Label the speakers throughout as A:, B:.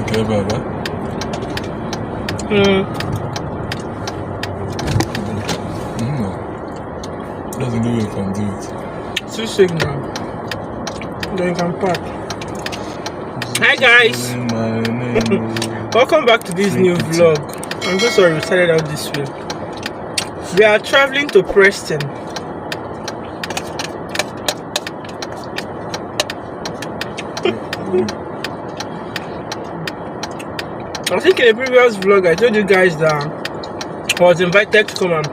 A: Okay, Baba. That's the only way you can do it.
B: Too signal. Then you can park. Hi guys. Welcome back to this new vlog. I'm so sorry we started out this way. We are traveling to Preston. I think in a previous vlog I told you guys that I was invited to come and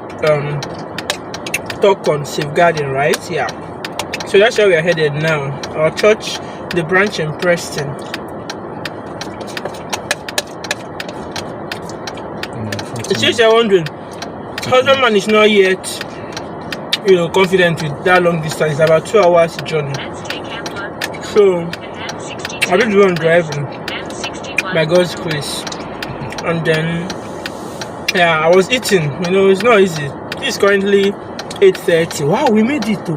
B: talk on safeguarding, right? Yeah. So that's where we are headed now. Our church, the branch in Preston. It's just you're wondering, husbandman is not yet, confident with that long distance. It's about 2 hours journey. So I did one driving by God's grace, and then I was eating. It's not easy. It's currently 8:30. Wow, we made it though.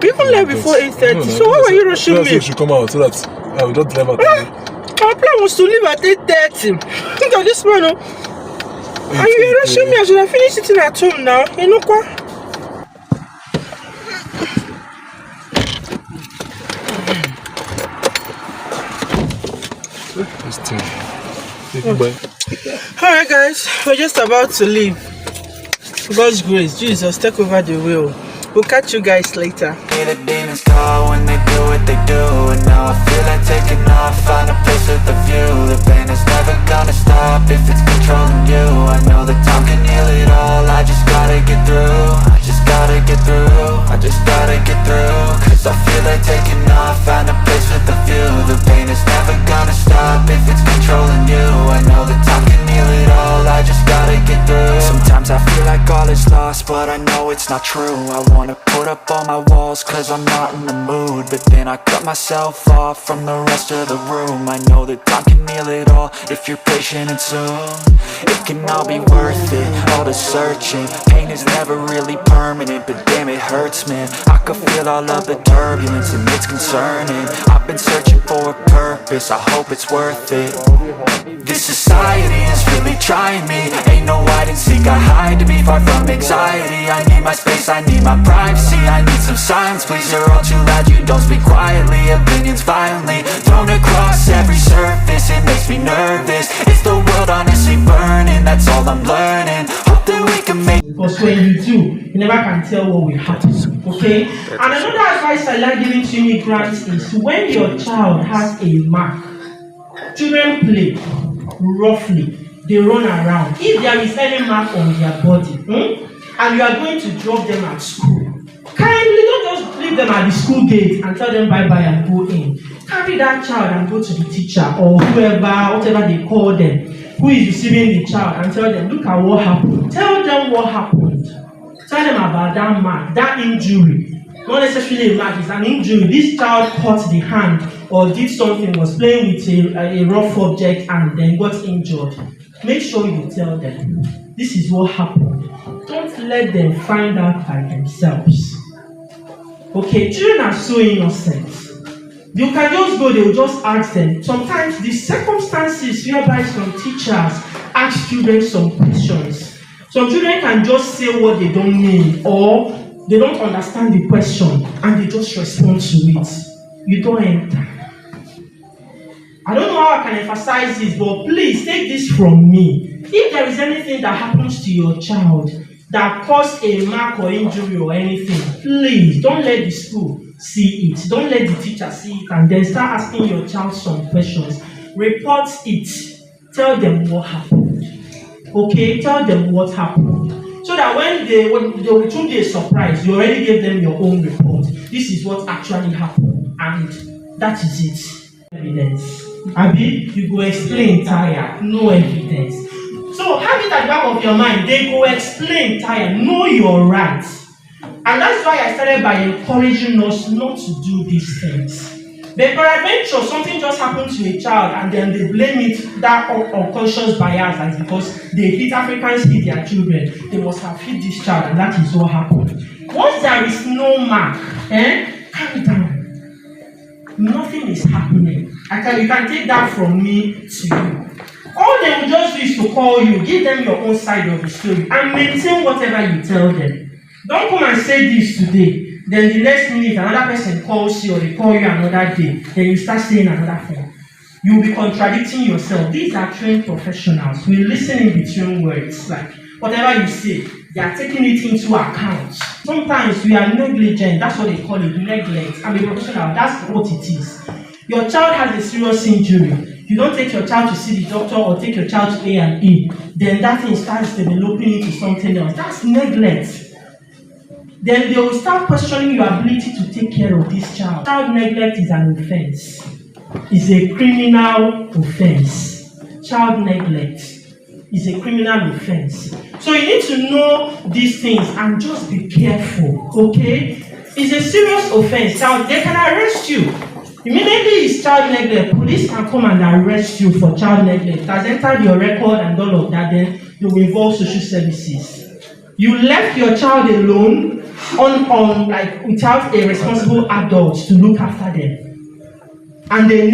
B: We even left before 8:30. So why were you rushing me?
A: You should come out so that I will not drive out.
B: Our plan was to leave at 8:30. Think of this man. And you were rushing me. I should have finished eating at home now. You know what? Alright guys, we're just about to leave. God's grace, Jesus, take over the wheel. We'll catch you guys later.
C: The demons call when they do what they do, and now I feel like taking off, find a place with a view. The pain is never gonna stop if it's controlling you. I know that time can heal it all, I just gotta get through. I just gotta get through, I just gotta get through. Cause I feel like taking off, find a place with a view. The pain is never gonna stop if it's controlling you. I know that time can heal it all, I just gotta get through. Sometimes I feel like all is lost, but I know it's not true. I wanna put up all my walls cause I'm not in the mood, but then I cut myself off from the rest of the room. I know that time can heal it all if you're patient and soon. It can all be worth it, all the searching. Pain is never really permanent, but damn it hurts, man. I could feel all of the turbulence and it's concerning. I've been searching for a purpose, I hope it's worth it. This society is really trying me. Ain't no hide and seek, I hide to be far from anxiety. I need my space, I need my privacy. I need some silence, please, you're all too loud. You don't speak quietly, opinions violently thrown across every surface. It makes me nervous, it's the world honestly burning. That's all I'm learning, hope that we can make.
B: Because when you do, you never can tell what will happen, okay? And another advice I like giving to immigrants is when your child has a mark, children play roughly, they run around. If there is any mark on their body, and you are going to drop them at school, kindly don't just leave them at the school gate and tell them bye-bye and go in. Carry that child and go to the teacher or whoever, whatever they call them, who is receiving the child, and tell them, look at what happened. Tell them what happened. Tell them about that mark, that injury. Not necessarily a mark, it's an injury. This child cut the hand or did something, was playing with a rough object and then got injured. Make sure you tell them, this is what happened. Don't let them find out by themselves. Okay, children are so innocent. You can just go, they will just ask them. Sometimes the circumstances whereby some teachers ask children some questions. Some children can just say what they don't mean or they don't understand the question and they just respond to it. You don't enter. I don't know how I can emphasize this, but please take this from me. If there is anything that happens to your child that caused a mark or injury or anything, please don't let the school see it. Don't let the teacher see it and then start asking your child some questions. Report it. Tell them what happened. Okay? Tell them what happened. So that when they will be surprised, you already gave them your own report. This is what actually happened, and that is it. Evidence. Abi, you go explain tired, no evidence. So have it at the back of your mind. They go explain tired, know your rights. And that's why I started by encouraging us not to do these things. But peradventure, something just happened to a child and then they blame it, that unconscious bias, as because they hit Africans hit their children. They must have hit this child and that is what happened. Once there is no mark, calm down. Nothing is happening. You can take that from me to you. All they will just do is to call you, give them your own side of the story, and maintain whatever you tell them. Don't come and say this today, then the next minute another person calls you or they call you another day, then you start saying another thing. You'll be contradicting yourself. These are trained professionals. We listen in between words. Like whatever you say, they are taking it into account. Sometimes we are negligent. That's what they call it, neglect. I'm a professional. That's what it is. Your child has a serious injury. You don't take your child to see the doctor or take your child to A&E. Then that thing starts developing into something else. That's neglect. Then they will start questioning your ability to take care of this child. Child neglect is an offense. It's a criminal offense. Child neglect is a criminal offense. So you need to know these things and just be careful, okay? It's a serious offense. Now, they can arrest you. Immediately it's child neglect. Police can come and arrest you for child neglect. It has entered your record and all of that, then you will involve social services. You left your child alone like without a responsible adult to look after them. And a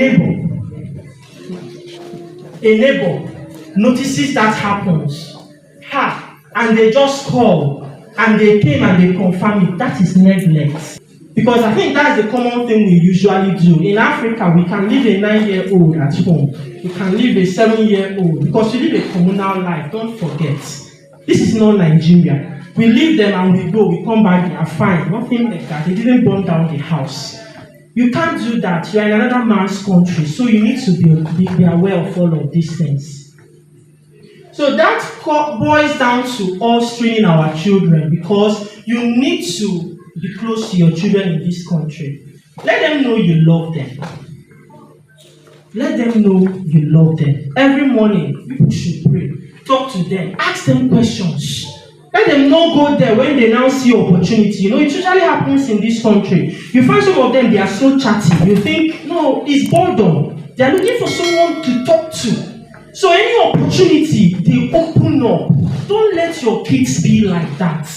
B: neighbor notices that happens. And they just call and they came and they confirm it. That is neglect. Because I think that's the common thing we usually do. In Africa, we can leave a 9-year-old at home. We can leave a 7-year-old because we live a communal life. Don't forget. This is not Nigeria. We leave them and we go. We come back, they are fine. Nothing like that. They didn't burn down the house. You can't do that. You are in another man's country. So you need to be aware of all of these things. So that boils down to us training our children because you need to be close to your children in this country. Let them know you love them. Let them know you love them. Every morning, people should pray. Talk to them. Ask them questions. Let them not go there when they now see opportunity. You know, it usually happens in this country. You find some of them, they are so chatty. You think, no, it's boredom. They are looking for someone to talk to. So any opportunity, they open up. Don't let your kids be like that.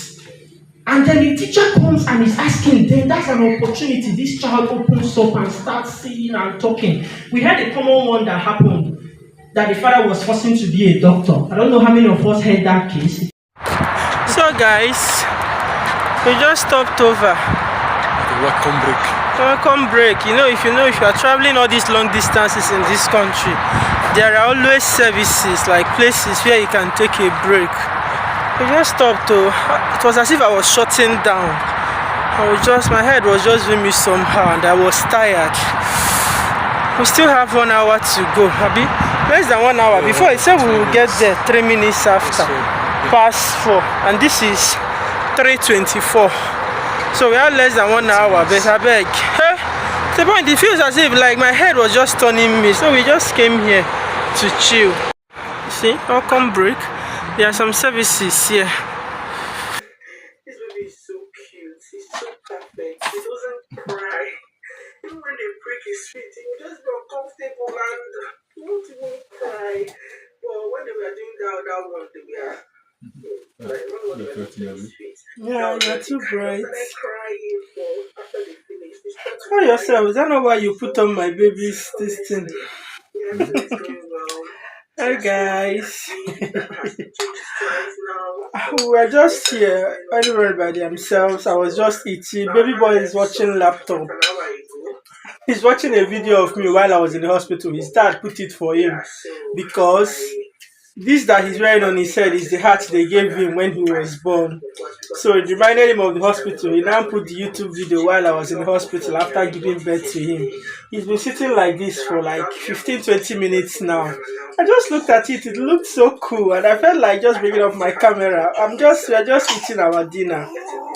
B: And then the teacher comes and is asking, then that's an opportunity. This child opens up and starts saying and talking. We had a common one that happened, that the father was forcing to be a doctor. I don't know how many of us heard that case. So guys, we just stopped over.
A: Welcome break.
B: Welcome break. You know, if you are traveling all these long distances in this country, there are always services, like places where you can take a break. We just stopped to. It was as if I was shutting down. My head was just doing me somehow and I was tired. We still have 1 hour to go, Abi. Less than 1 hour. Before it said we will get there 3 minutes after. Past 4. And this is 3:24. So we have less than 1 hour, but I beg. The point, it feels as if like my head was just turning me. So we just came here to chill. See, welcome break. There are some services here. This baby is so cute. He's so perfect. He doesn't cry. Even when they break his feet, he will just be uncomfortable and he won't even cry. But when they were doing that one, they were like, when they were doing his feet. Yeah, you're too bright. Crying after they finished. Call yourself. Is that not why you put on my baby's this thing? Yeah, it's going well. Hi guys. We were just here, everybody by themselves. I was just eating. Baby boy is watching laptop. He's watching a video of me while I was in the hospital. His dad put it for him because this that he's wearing on his head is the hat they gave him when he was born. So it reminded him of the hospital. He now put the YouTube video while I was in the hospital after giving birth to him. He's been sitting like this for like 15-20 minutes now. I just looked at it. It looked so cool and I felt like just bringing up my camera. We are just eating our dinner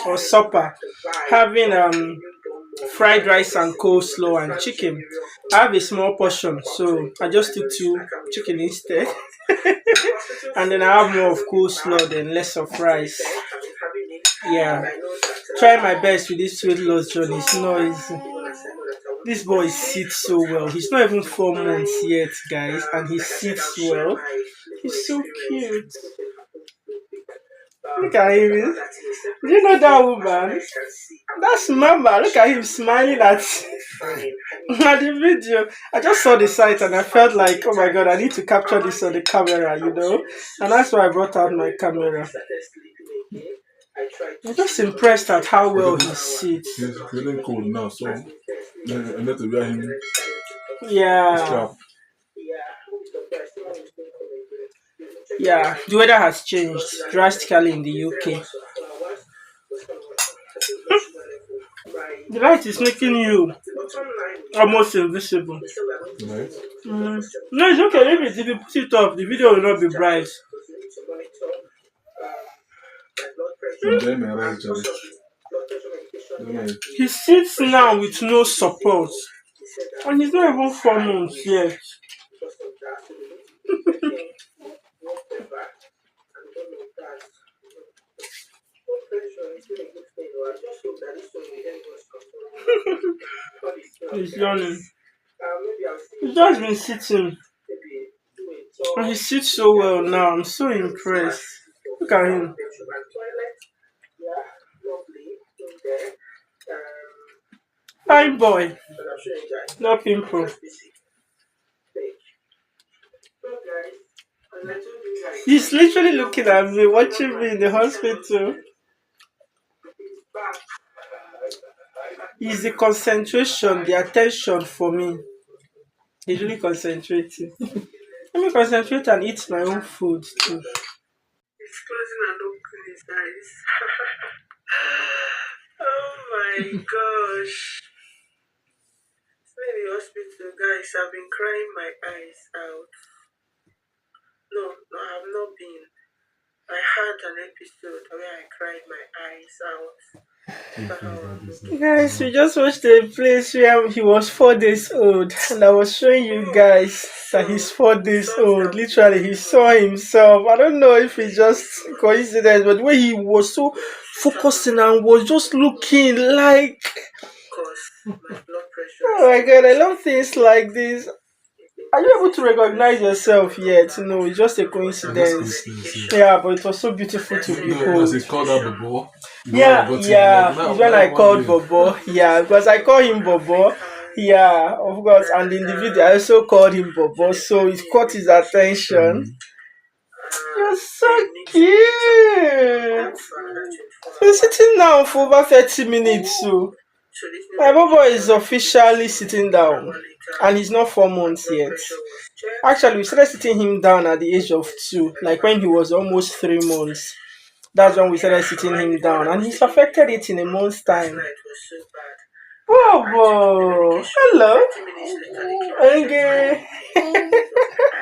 B: or supper. Having fried rice and coleslaw and chicken. I have a small portion, so I just took 2 chicken instead. And then I have more of coleslaw than less of rice. Yeah. Try my best with this weight loss journey. It's not easy. This boy sits so well. He's not even 4 months yet, guys, and he sits well. He's so cute. Look at him. Do you know that woman? That's Mama. Look at him smiling at At the video, I just saw the site and I felt like, oh my god, I need to capture this on the camera, and that's why I brought out my camera. I'm just impressed at how well he sits.
A: He's feeling cold now, so I need to wear him
B: Yeah,
A: strap.
B: yeah. The weather has changed drastically in the UK. The light is making you almost invisible.
A: Right?
B: No, it's okay. If you put it up, the video will not be bright.
A: Then I like Jerry.
B: He sits now with no support, and he's not even 4 months yet. He's yawning. He's just been sitting, and he sits so well now. I'm so impressed. Look at him. Fine boy. No pimple. He's literally looking at me, watching me in the hospital. It's the concentration, the attention for me. He's really concentrating. Let me concentrate and eat my own food too. He's closing and opening his eyes. Oh my gosh. In the hospital, guys, I've been crying my eyes out. No, I have not been. I had an episode where I cried my eyes out. Guys, we just watched a place where he was 4 days old, and I was showing you guys that he's 4 days old. Literally, he saw himself. I don't know if it's just coincidence, but the way he was so focusing and was just looking like. Oh my god, I love things like this. Are you able to recognize yourself yet? No, it's just a coincidence. Yeah, but it was so beautiful to behold.
A: It's called that Bobo.
B: Yeah. It's when I called Bobo. Yeah, because I call him Bobo. Yeah, of course. And in the video, I also called him Bobo, so it caught his attention. You're so cute. He's sitting down for over 30 minutes, so my Bobo is officially sitting down, and he's not 4 months yet. Actually, we started sitting him down at the age of 2, like when he was almost 3 months. That's when we started sitting him down, and he's perfected it in a month's time. Bobo, hello. Okay.